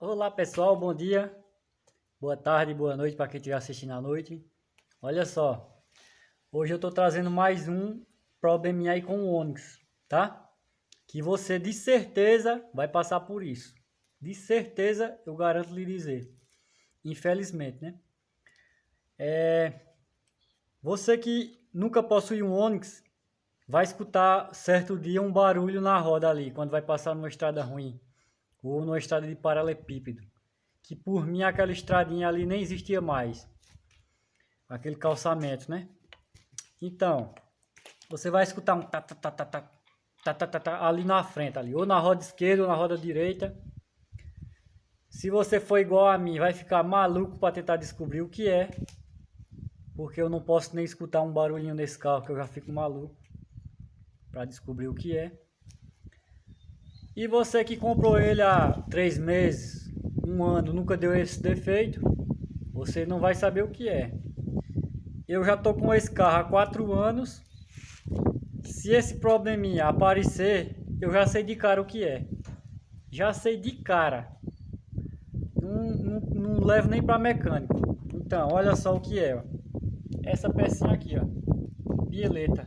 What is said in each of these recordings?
Olá pessoal, bom dia, boa tarde, boa noite para quem estiver assistindo à noite. Olha só, hoje eu estou trazendo mais um probleminha aí com o Onix, tá? Que você de certeza vai passar por isso. De certeza eu garanto lhe dizer. Infelizmente, né? Você que nunca possui um Onix, vai escutar certo dia um barulho na roda ali, quando vai passar numa estrada ruim ou numa estrada de paralelepípedo. Que por mim aquela estradinha ali nem existia mais. Aquele calçamento, né? Então, você vai escutar um tá ali na frente, ali, ou na roda esquerda ou na roda direita. Se você for igual a mim, vai ficar maluco para tentar descobrir o que é, porque eu não posso nem escutar um barulhinho nesse carro que eu já fico maluco para descobrir o que é. E você que comprou ele há 3 meses, 1 ano, nunca deu esse defeito, você não vai saber o que é. Eu já tô com esse carro há 4 anos. Se esse probleminha aparecer, eu já sei de cara o que é. Já sei de cara. Não levo nem para mecânico. Então, olha só o que é. Ó. Essa pecinha aqui, ó. Bieleta.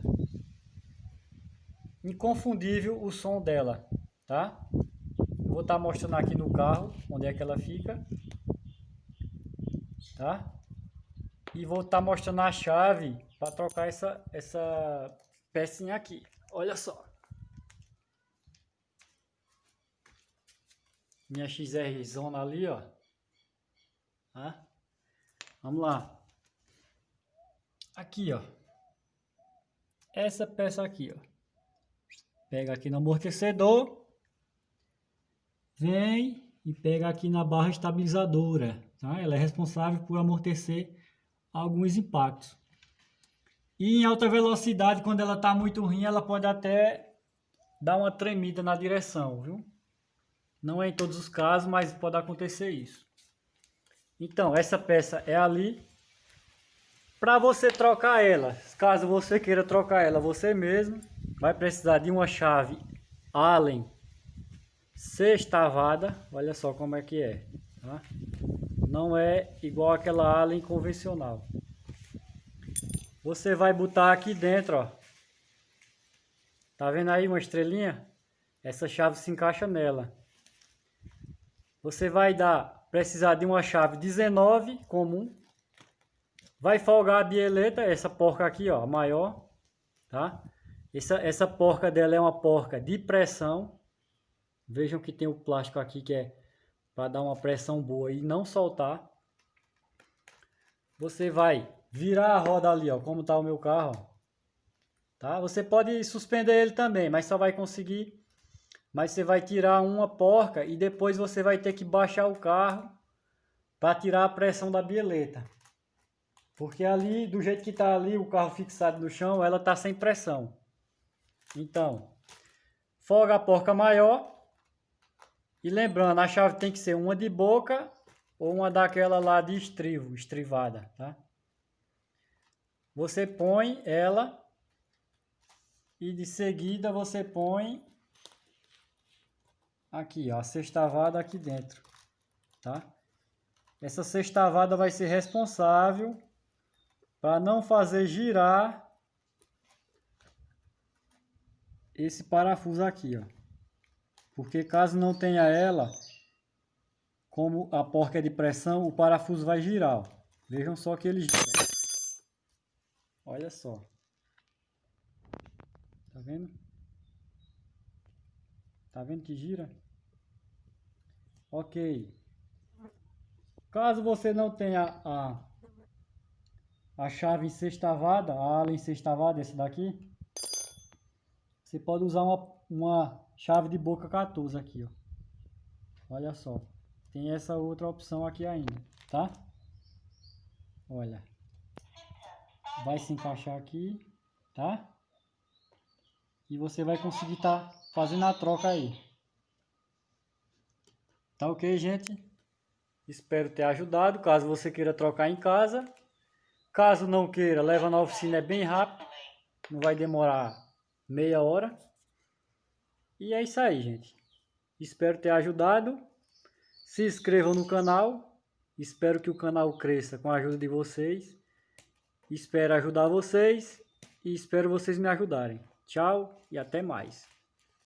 Inconfundível o som dela, tá? Eu vou estar mostrando aqui no carro onde é que ela fica, tá? E vou estar mostrando a chave para trocar essa pecinha aqui. Olha só. Minha XR zona ali, ó. Tá? Vamos lá. Aqui, ó. Essa peça aqui, ó. Pega aqui no amortecedor. Vem e pega aqui na barra estabilizadora, tá? Ela é responsável por amortecer alguns impactos. E em alta velocidade, quando ela está muito ruim, ela pode até dar uma tremida na direção, viu? Não é em todos os casos, mas pode acontecer isso. Então, essa peça é ali. Para você trocar ela, caso você queira trocar ela você mesmo, vai precisar de uma chave Allen sextavada. Olha só como é que é, tá? Não é igual aquela Allen convencional. Você vai botar aqui dentro, ó. Tá vendo aí uma estrelinha? Essa chave se encaixa nela. Você vai precisar de uma chave 19 comum. Vai folgar a bieleta, essa porca aqui, ó, a maior, tá? Essa porca dela é uma porca de pressão. Vejam que tem o plástico aqui que é para dar uma pressão boa e não soltar. Você vai virar a roda ali, ó, como tá o meu carro, ó, tá? Você pode suspender ele também, mas só vai conseguir. Mas você vai tirar uma porca e depois você vai ter que baixar o carro para tirar a pressão da bieleta. Porque ali, do jeito que está ali, o carro fixado no chão, ela está sem pressão. Então, folga a porca maior. E lembrando, a chave tem que ser uma de boca ou uma daquela lá de estrivo, estrivada, tá? Você põe ela e de seguida você põe aqui, ó, a sextavada aqui dentro, tá? Essa sextavada vai ser responsável para não fazer girar esse parafuso aqui, ó. Porque caso não tenha ela, como a porca é de pressão, o parafuso vai girar, ó. Vejam só que ele gira. Olha só. Tá vendo? Tá vendo que gira? Ok. Caso você não tenha a chave sextavada, a Allen sextavada, esse daqui, você pode usar uma chave de boca 14 aqui, ó. Olha só. Tem essa outra opção aqui ainda, tá? Olha. Vai se encaixar aqui, tá? E você vai conseguir estar fazendo a troca aí. Tá ok, gente? Espero ter ajudado. Caso você queira trocar em casa. Caso não queira, leva na oficina, é bem rápido. Não vai demorar meia hora. E é isso aí, gente. Espero ter ajudado. Se inscrevam no canal. Espero que o canal cresça com a ajuda de vocês. Espero ajudar vocês e espero vocês me ajudarem. Tchau e até mais.